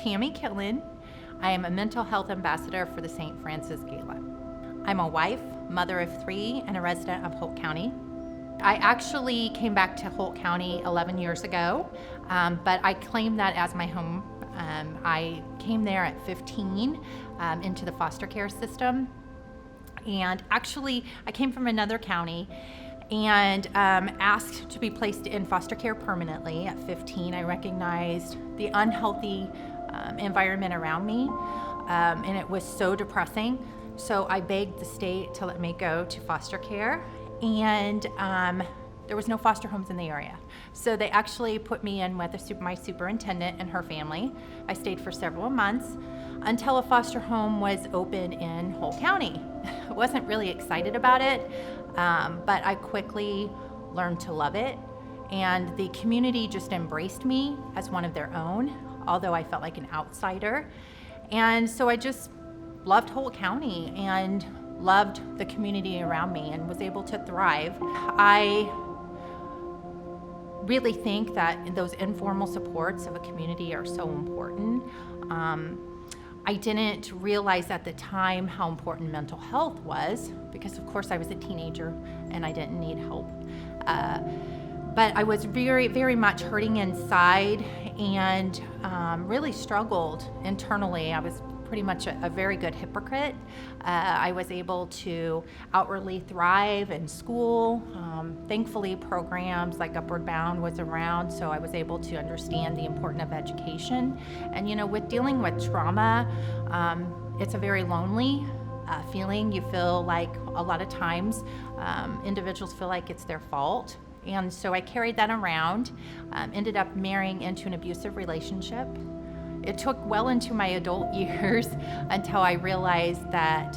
Tammy Killin. I am a mental health ambassador for the St. Francis Gala. I'm a wife, mother of 3, and a resident of Holt County. I actually came back to Holt County 11 years ago, but I claim that as my home. I came there at 15 into the foster care system. And actually, I came from another county and asked to be placed in foster care permanently at 15. I recognized the unhealthy environment around me, and it was so depressing. So I begged the state to let me go to foster care, and there was no foster homes in the area. So they actually put me in with my superintendent and her family. I stayed for several months until a foster home was open in Holt County. I wasn't really excited about it, but I quickly learned to love it. And the community just embraced me as one of their own, although I felt like an outsider. And so I just loved Holt County and loved the community around me and was able to thrive. I really think that those informal supports of a community are so important. I didn't realize at the time how important mental health was because, of course, I was a teenager and I didn't need help. But I was very, very much hurting inside and really struggled internally. I was pretty much a very good hypocrite. I was able to outwardly thrive in school. Thankfully, programs like Upward Bound was around, so I was able to understand the importance of education. And with dealing with trauma, it's a very lonely feeling. You feel like a lot of times individuals feel like it's their fault. And so I carried that around, ended up marrying into an abusive relationship. It took well into my adult years until I realized that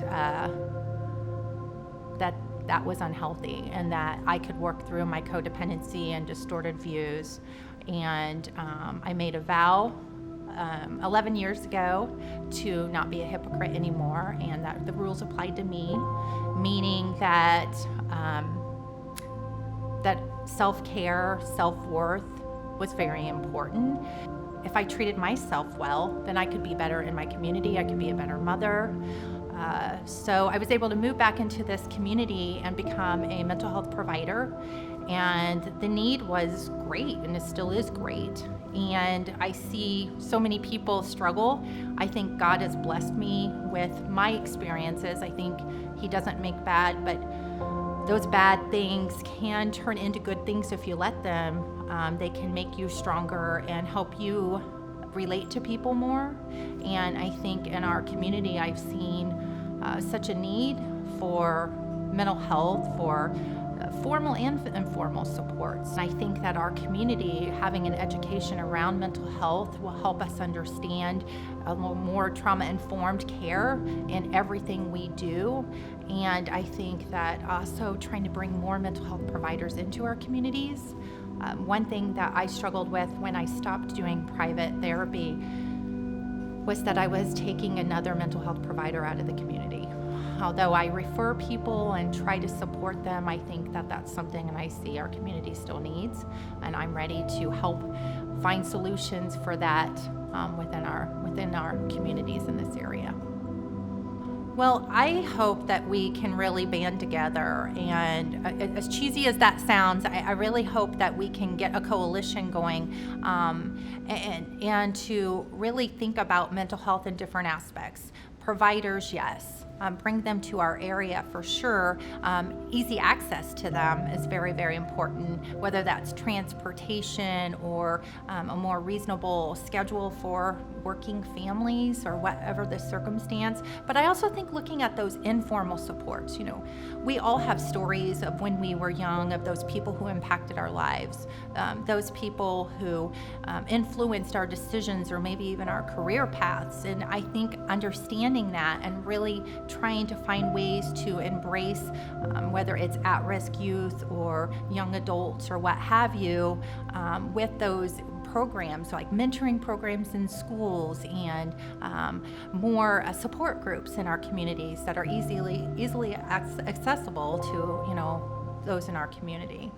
that was unhealthy and that I could work through my codependency and distorted views. And I made a vow 11 years ago to not be a hypocrite anymore, and that the rules applied to me, meaning that that self-care, self-worth was very important. If I treated myself well, then I could be better in my community. I could be a better mother. So I was able to move back into this community and become a mental health provider. And the need was great, and it still is great. And I see so many people struggle. I think God has blessed me with my experiences. I think He doesn't make bad, but those bad things can turn into good things if you let them. They can make you stronger and help you relate to people more. And I think in our community, I've seen such a need for mental health, for formal and informal supports. And I think that our community, having an education around mental health, will help us understand a little more trauma-informed care in everything we do. And I think that also trying to bring more mental health providers into our communities. One thing that I struggled with when I stopped doing private therapy was that I was taking another mental health provider out of the community. Although I refer people and try to support them, I think that that's something that I see our community still needs, and I'm ready to help find solutions for that within our communities in this area. Well, I hope that we can really band together, and as cheesy as that sounds, I really hope that we can get a coalition going and to really think about mental health in different aspects. Providers, yes. Bring them to our area for sure. Easy access to them is very, very important, whether that's transportation or a more reasonable schedule for working families or whatever the circumstance. But I also think looking at those informal supports, we all have stories of when we were young, of those people who impacted our lives, those people who influenced our decisions or maybe even our career paths. And I think understanding that and really trying to find ways to embrace whether it's at-risk youth or young adults or what have you with those programs, like mentoring programs in schools and more support groups in our communities that are easily accessible to those in our community.